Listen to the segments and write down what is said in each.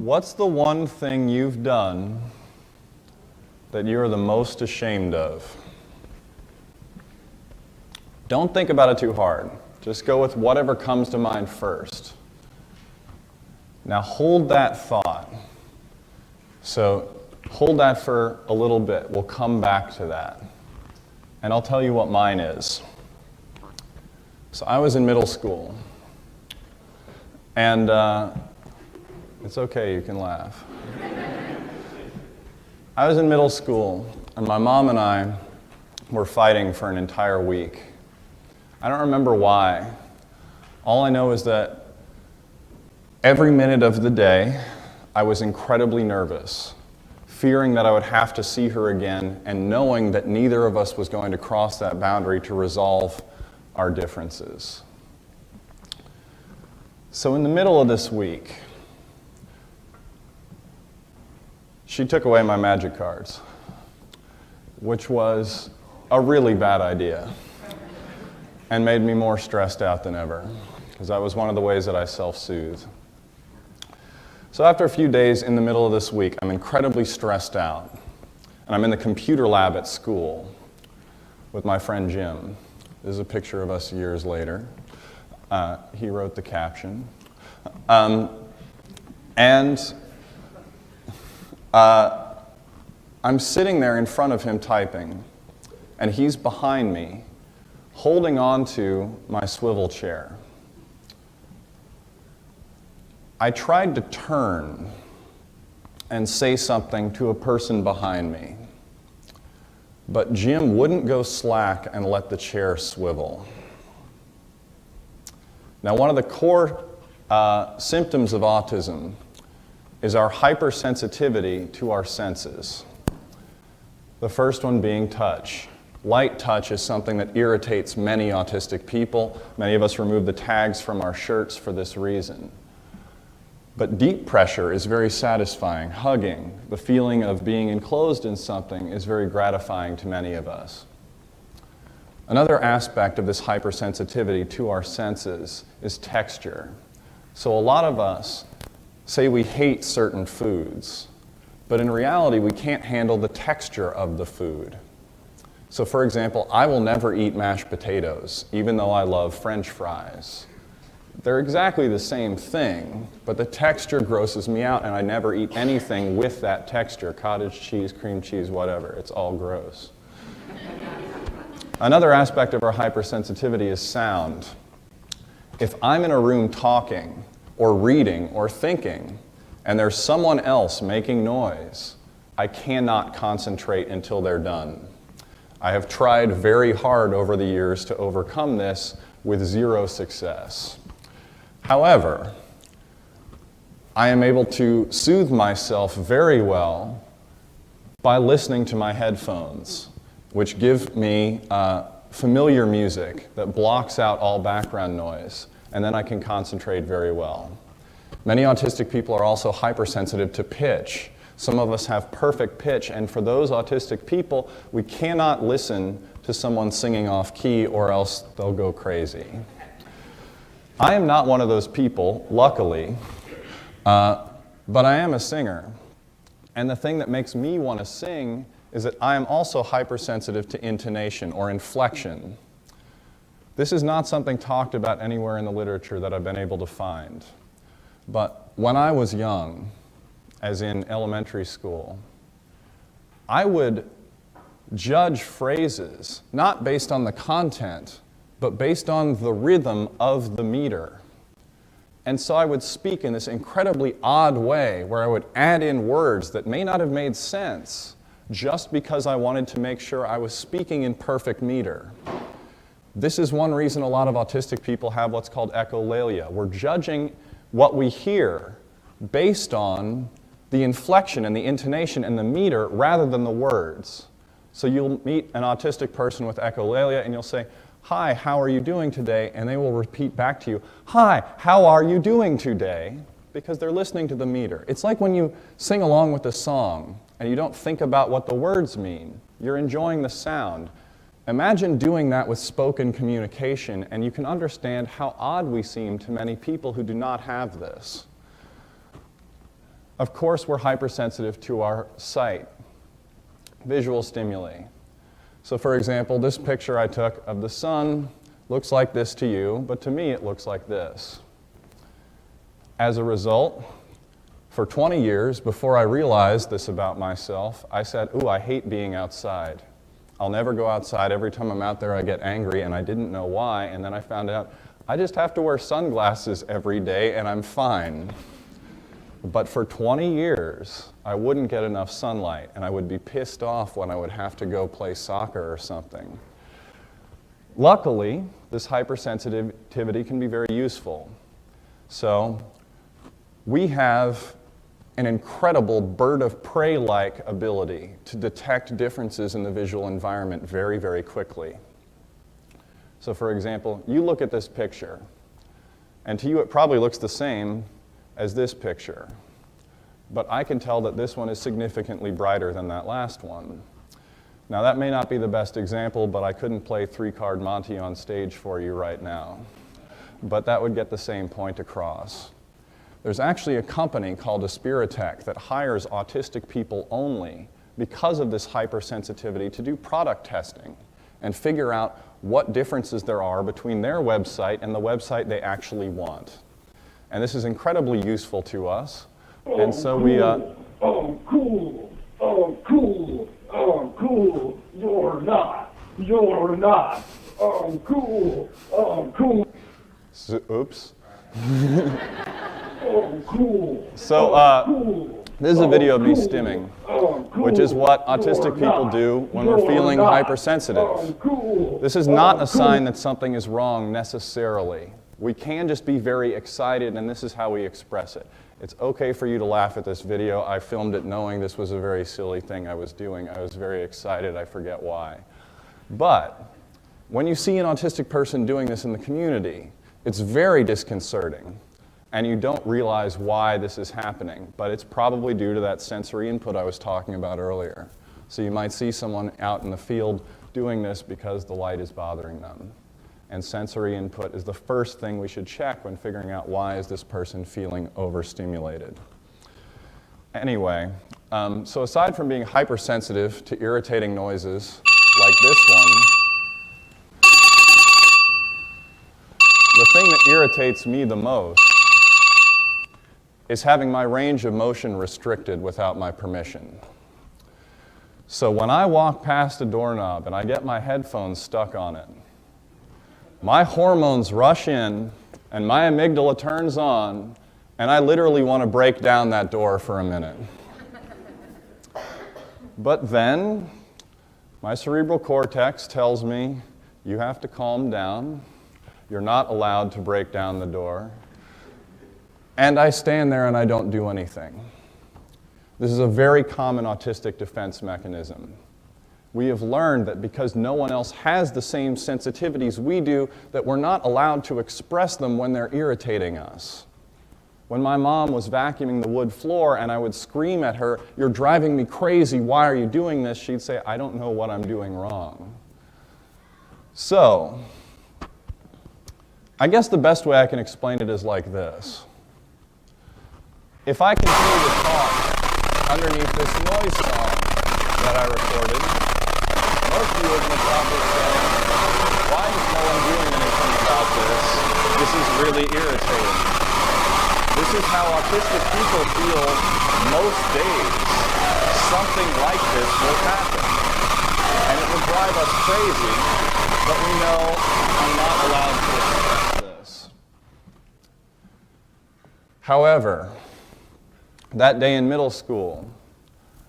What's the one thing you've done that you're the most ashamed of? Don't think about it too hard. Just go with whatever comes to mind first. Now hold that thought. So hold that for a little bit. We'll come back to that. And I'll tell you what mine is. So I was in middle school. And it's okay, you can laugh. I was in middle school, and my mom and I were fighting for an entire week. I don't remember why. All I know is that every minute of the day, I was incredibly nervous, fearing that I would have to see her again, and knowing that neither of us was going to cross that boundary to resolve our differences. So in the middle of this week, she took away my magic cards, which was a really bad idea and made me more stressed out than ever, because that was one of the ways that I self-soothe. So after a few days in the middle of this week, I'm incredibly stressed out, and I'm in the computer lab at school with my friend Jim. This is a picture of us years later. He wrote the caption. I'm sitting there in front of him typing, and he's behind me, holding on to my swivel chair. I tried to turn and say something to a person behind me, but Jim wouldn't go slack and let the chair swivel. Now, one of the core symptoms of autism is our hypersensitivity to our senses. The first one being touch. Light touch is something that irritates many autistic people. Many of us remove the tags from our shirts for this reason. But deep pressure is very satisfying. Hugging, the feeling of being enclosed in something, is very gratifying to many of us. Another aspect of this hypersensitivity to our senses is texture. So a lot of us say we hate certain foods, but in reality we can't handle the texture of the food. So for example, I will never eat mashed potatoes, even though I love French fries. They're exactly the same thing, but the texture grosses me out, and I never eat anything with that texture. Cottage cheese, cream cheese, whatever. It's all gross. Another aspect of our hypersensitivity is sound. If I'm in a room talking, or reading, or thinking, and there's someone else making noise, I cannot concentrate until they're done. I have tried very hard over the years to overcome this with zero success. However, I am able to soothe myself very well by listening to my headphones, which give me familiar music that blocks out all background noise, and then I can concentrate very well. Many autistic people are also hypersensitive to pitch. Some of us have perfect pitch, and for those autistic people, we cannot listen to someone singing off key or else they'll go crazy. I am not one of those people, luckily, but I am a singer. And the thing that makes me want to sing is that I am also hypersensitive to intonation or inflection. This is not something talked about anywhere in the literature that I've been able to find. But when I was young, as in elementary school, I would judge phrases not based on the content, but based on the rhythm of the meter. And so I would speak in this incredibly odd way where I would add in words that may not have made sense just because I wanted to make sure I was speaking in perfect meter. This is one reason a lot of autistic people have what's called echolalia. We're judging what we hear based on the inflection and the intonation and the meter rather than the words. So you'll meet an autistic person with echolalia and you'll say, "Hi, how are you doing today?" And they will repeat back to you, "Hi, how are you doing today?" Because they're listening to the meter. It's like when you sing along with a song and you don't think about what the words mean. You're enjoying the sound. Imagine doing that with spoken communication, and you can understand how odd we seem to many people who do not have this. Of course, we're hypersensitive to our sight, visual stimuli. So for example, this picture I took of the sun looks like this to you, but to me it looks like this. As a result, for 20 years, before I realized this about myself, I said, ooh, I hate being outside. I'll never go outside. Every time I'm out there, I get angry, and I didn't know why. And then I found out I just have to wear sunglasses every day, and I'm fine. But for 20 years, I wouldn't get enough sunlight, and I would be pissed off when I would have to go play soccer or something. Luckily, this hypersensitivity can be very useful. So we have an incredible bird of prey-like ability to detect differences in the visual environment very, very quickly. So for example, you look at this picture, and to you it probably looks the same as this picture. But I can tell that this one is significantly brighter than that last one. Now that may not be the best example, but I couldn't play three-card Monte on stage for you right now. But that would get the same point across. There's actually a company called Establece that hires autistic people only because of this hypersensitivity to do product testing and figure out what differences there are between their website and the website they actually want. And this is incredibly useful to us. And so we... cool, you're not, cool. So, oops. Cool. So this is a video of me stimming, which is what autistic people do when we're feeling hypersensitive. This is not a sign that something is wrong necessarily. We can just be very excited, and this is how we express it. It's okay for you to laugh at this video. I filmed it knowing this was a very silly thing I was doing. I was very excited, I forget why. But when you see an autistic person doing this in the community, it's very disconcerting. And you don't realize why this is happening, but it's probably due to that sensory input I was talking about earlier. So you might see someone out in the field doing this because the light is bothering them. And sensory input is the first thing we should check when figuring out why is this person feeling overstimulated. Anyway, so aside from being hypersensitive to irritating noises like this one, the thing that irritates me the most is having my range of motion restricted without my permission. So when I walk past a doorknob and I get my headphones stuck on it, my hormones rush in and my amygdala turns on, and I literally want to break down that door for a minute. But then my cerebral cortex tells me, you have to calm down. You're not allowed to break down the door. And I stand there and I don't do anything. This is a very common autistic defense mechanism. We have learned that because no one else has the same sensitivities we do, that we're not allowed to express them when they're irritating us. When my mom was vacuuming the wood floor and I would scream at her, "You're driving me crazy, why are you doing this?" she'd say, "I don't know what I'm doing wrong." So, I guess the best way I can explain it is like this. If I continue to talk underneath this noise song that I recorded, most of you are going to probably say, why is no one doing anything about this? This is really irritating. This is how autistic people feel most days. Something like this will happen. And it will drive us crazy, but we know I'm not allowed to express this. However, that day in middle school,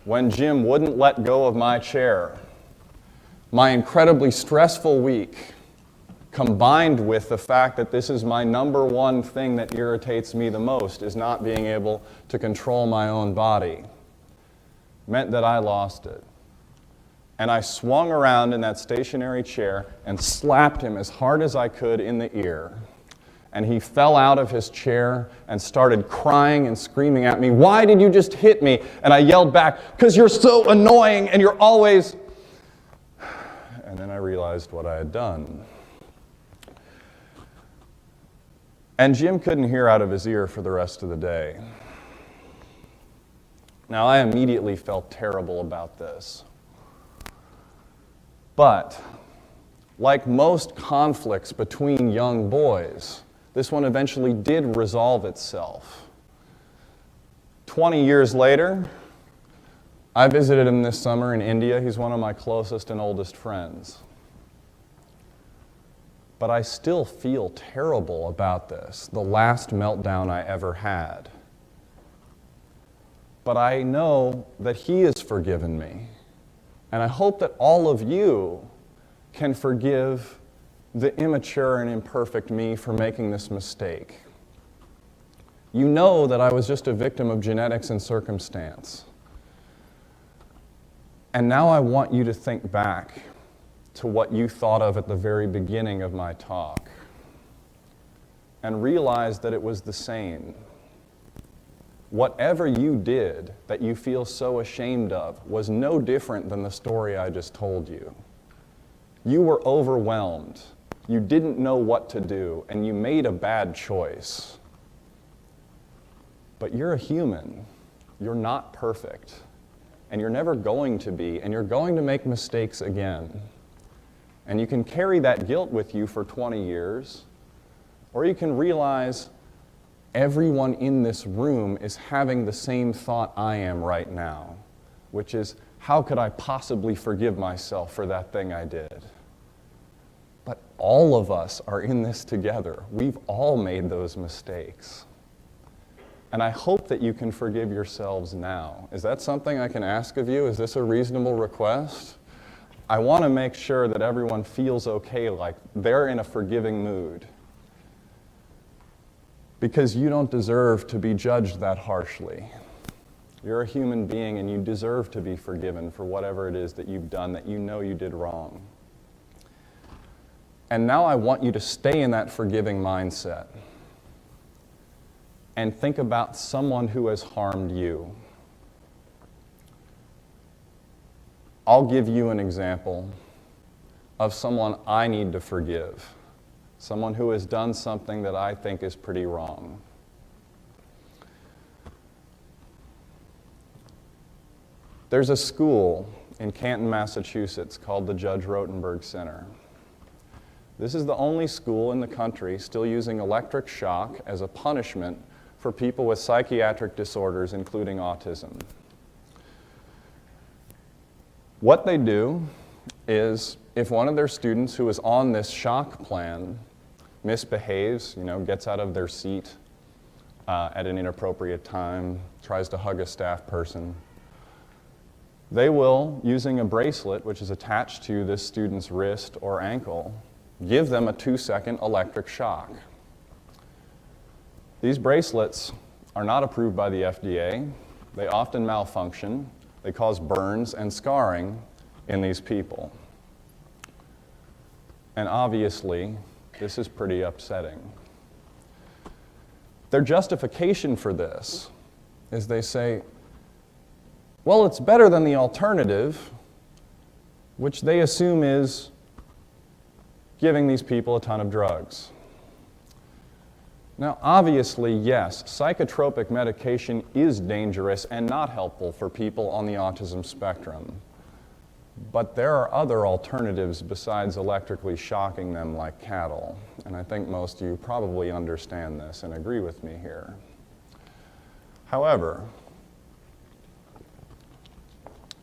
when Jim wouldn't let go of my chair, my incredibly stressful week, combined with the fact that this is my number one thing that irritates me the most, is not being able to control my own body, meant that I lost it. And I swung around in that stationary chair and slapped him as hard as I could in the ear. And he fell out of his chair and started crying and screaming at me, "Why did you just hit me?" And I yelled back, "Because you're so annoying and you're always..." And then I realized what I had done. And Jim couldn't hear out of his ear for the rest of the day. Now, I immediately felt terrible about this. But, like most conflicts between young boys, this one eventually did resolve itself. 20 years later, I visited him this summer in India. He's one of my closest and oldest friends. But I still feel terrible about this, the last meltdown I ever had. But I know that he has forgiven me. And I hope that all of you can forgive the immature and imperfect me for making this mistake. You know that I was just a victim of genetics and circumstance. And now I want you to think back to what you thought of at the very beginning of my talk and realize that it was the same. Whatever you did that you feel so ashamed of was no different than the story I just told you. You were overwhelmed. You didn't know what to do, and you made a bad choice. But you're a human. You're not perfect. And you're never going to be, and you're going to make mistakes again. And you can carry that guilt with you for 20 years, or you can realize everyone in this room is having the same thought I am right now, which is, how could I possibly forgive myself for that thing I did? But all of us are in this together. We've all made those mistakes. And I hope that you can forgive yourselves now. Is that something I can ask of you? Is this a reasonable request? I want to make sure that everyone feels okay, like they're in a forgiving mood. Because you don't deserve to be judged that harshly. You're a human being and you deserve to be forgiven for whatever it is that you've done that you know you did wrong. And now I want you to stay in that forgiving mindset and think about someone who has harmed you. I'll give you an example of someone I need to forgive. Someone who has done something that I think is pretty wrong. There's a school in Canton, Massachusetts called the Judge Rotenberg Center. This is the only school in the country still using electric shock as a punishment for people with psychiatric disorders, including autism. What they do is, if one of their students who is on this shock plan misbehaves, gets out of their seat at an inappropriate time, tries to hug a staff person, they will, using a bracelet which is attached to this student's wrist or ankle, give them a 2-second electric shock. These bracelets are not approved by the FDA. They often malfunction. They cause burns and scarring in these people. And obviously, this is pretty upsetting. Their justification for this is they say, well, it's better than the alternative, which they assume is giving these people a ton of drugs. Now, obviously, yes, psychotropic medication is dangerous and not helpful for people on the autism spectrum. But there are other alternatives besides electrically shocking them like cattle. And I think most of you probably understand this and agree with me here. However,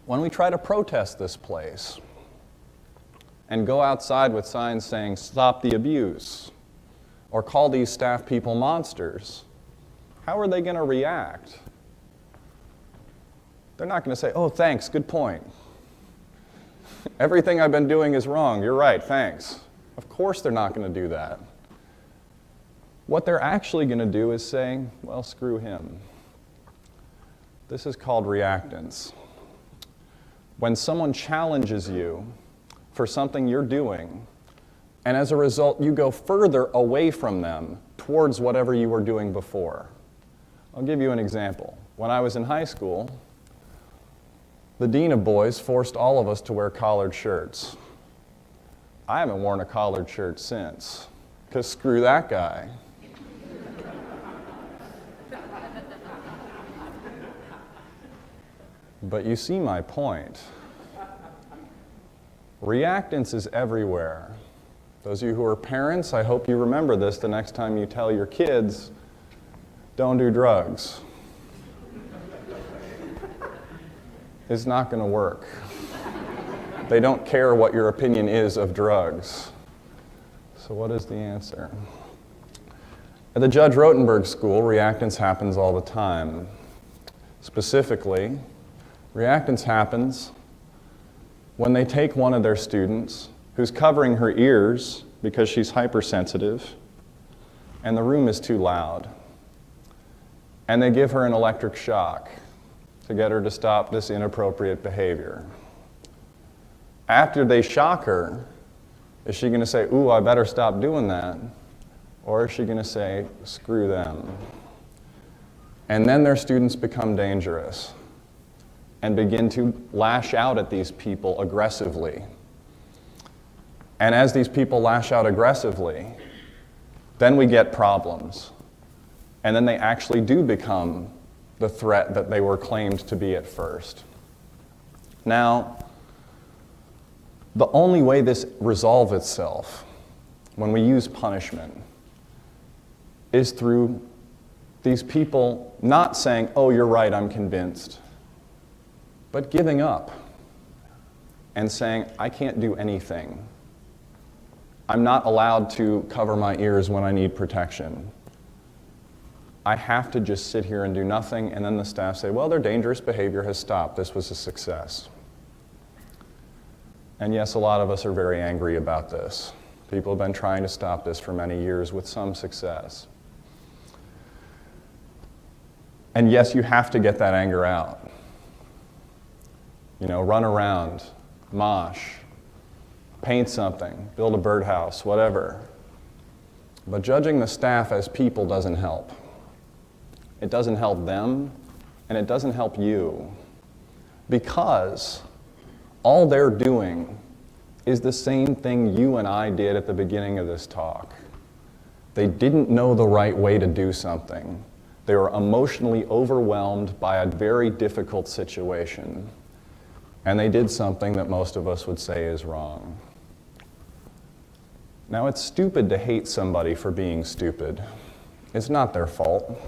when we try to protest this place and go outside with signs saying, "Stop the abuse," or call these staff people monsters, how are they going to react? They're not going to say, "Oh, thanks, good point. Everything I've been doing is wrong. You're right, thanks." Of course they're not going to do that. What they're actually going to do is say, "Well, screw him." This is called reactance. When someone challenges you for something you're doing, and as a result, you go further away from them towards whatever you were doing before. I'll give you an example. When I was in high school, the dean of boys forced all of us to wear collared shirts. I haven't worn a collared shirt since, because screw that guy. But you see my point. Reactance is everywhere. Those of you who are parents, I hope you remember this the next time you tell your kids, don't do drugs. It's not going to work. They don't care what your opinion is of drugs. So what is the answer? At the Judge Rotenberg School, reactance happens all the time. Specifically, reactance happens when they take one of their students who's covering her ears because she's hypersensitive and the room is too loud, and they give her an electric shock to get her to stop this inappropriate behavior. After they shock her, is she going to say, ooh, I better stop doing that? Or is she going to say, screw them? And then their students become dangerous and begin to lash out at these people aggressively. And as these people lash out aggressively, then we get problems. And then they actually do become the threat that they were claimed to be at first. Now, the only way this resolves itself when we use punishment is through these people not saying, oh, you're right, I'm convinced, but giving up and saying, I can't do anything. I'm not allowed to cover my ears when I need protection. I have to just sit here and do nothing, and then the staff say, well, their dangerous behavior has stopped. This was a success. And yes, a lot of us are very angry about this. People have been trying to stop this for many years with some success. And yes, you have to get that anger out. You know, run around, mosh, paint something, build a birdhouse, whatever. But judging the staff as people doesn't help. It doesn't help them, and it doesn't help you. Because all they're doing is the same thing you and I did at the beginning of this talk. They didn't know the right way to do something. They were emotionally overwhelmed by a very difficult situation. And they did something that most of us would say is wrong. Now, it's stupid to hate somebody for being stupid. It's not their fault.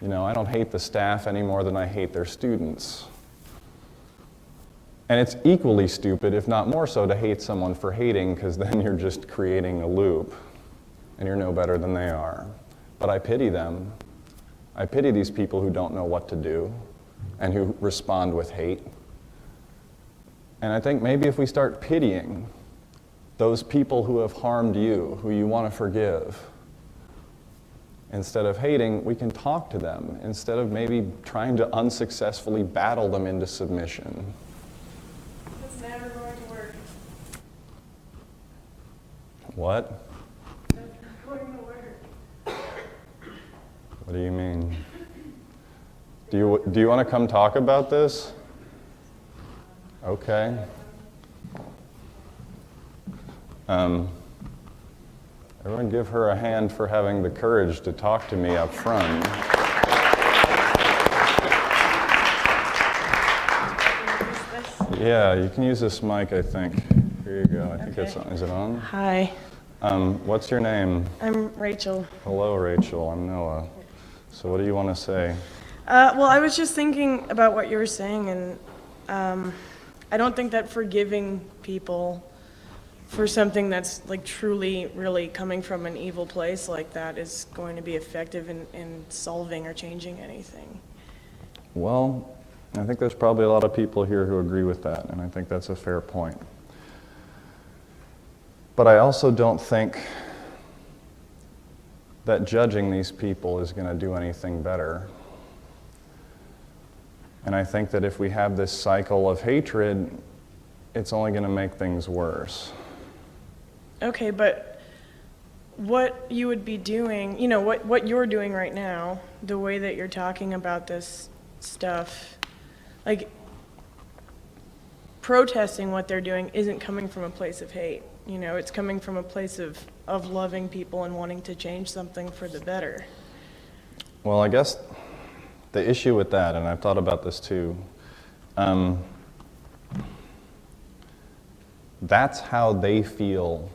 You know, I don't hate the staff any more than I hate their students. And it's equally stupid, if not more so, to hate someone for hating, because then you're just creating a loop, and you're no better than they are. But I pity them. I pity these people who don't know what to do and who respond with hate. And I think maybe if we start pitying those people who have harmed you, who you want to forgive, instead of hating, we can talk to them, instead of maybe trying to unsuccessfully battle them into submission. It's never going to work. What? It's not going to work. What do you mean? Do you want to come talk about this? Okay. Everyone give her a hand for having the courage to talk to me up front. Yeah, you can use this mic, I think. Here you go. I think it's on. Is it on? Hi, What's your name? I'm Rachel. Hello, Rachel. I'm Noah. So what do you want to say? Well, I was just thinking about what you were saying, and I don't think that forgiving people for something that's like truly, really coming from an evil place like that is going to be effective in solving or changing anything. Well, I think there's probably a lot of people here who agree with that, and I think that's a fair point. But I also don't think that judging these people is going to do anything better. And I think that if we have this cycle of hatred, it's only going to make things worse. Okay, but what you would be doing, you know, what you're doing right now, the way that you're talking about this stuff, like protesting what they're doing isn't coming from a place of hate. You know, it's coming from a place of loving people and wanting to change something for the better. Well, I guess the issue with that, and I've thought about this too, That's how they feel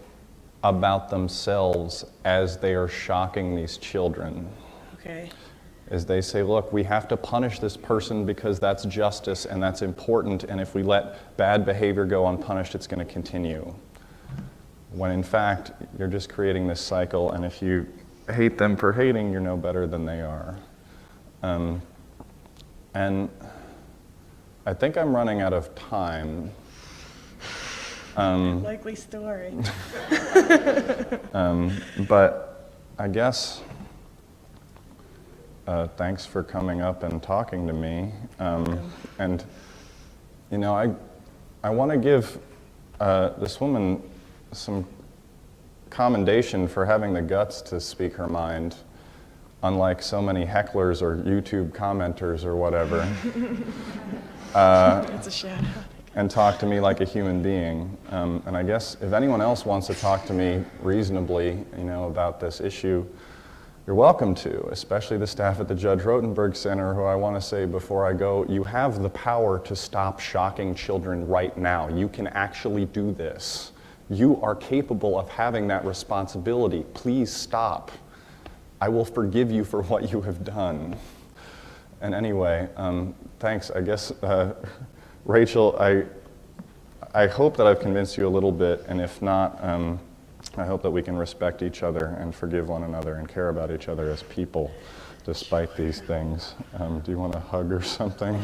about themselves as they are shocking these children. Okay. Is they say, look, we have to punish this person because that's justice and that's important, and if we let bad behavior go unpunished, it's going to continue. When in fact, you're just creating this cycle, and if you hate them for hating, you're no better than they are. And I think I'm running out of time. Likely story. But I guess thanks for coming up and talking to me. And you know, I want to give this woman some commendation for having the guts to speak her mind, unlike so many hecklers or YouTube commenters or whatever. It's a shout out. And talk to me like a human being. And I guess if anyone else wants to talk to me reasonably, you know, about this issue, you're welcome to, especially the staff at the Judge Rotenberg Center, who I want to say before I go, you have the power to stop shocking children right now. You can actually do this. You are capable of having that responsibility. Please stop. I will forgive you for what you have done. And anyway, thanks. I guess, Rachel, I hope that I've convinced you a little bit, and if not, I hope that we can respect each other and forgive one another and care about each other as people, despite these things. Do you want a hug or something?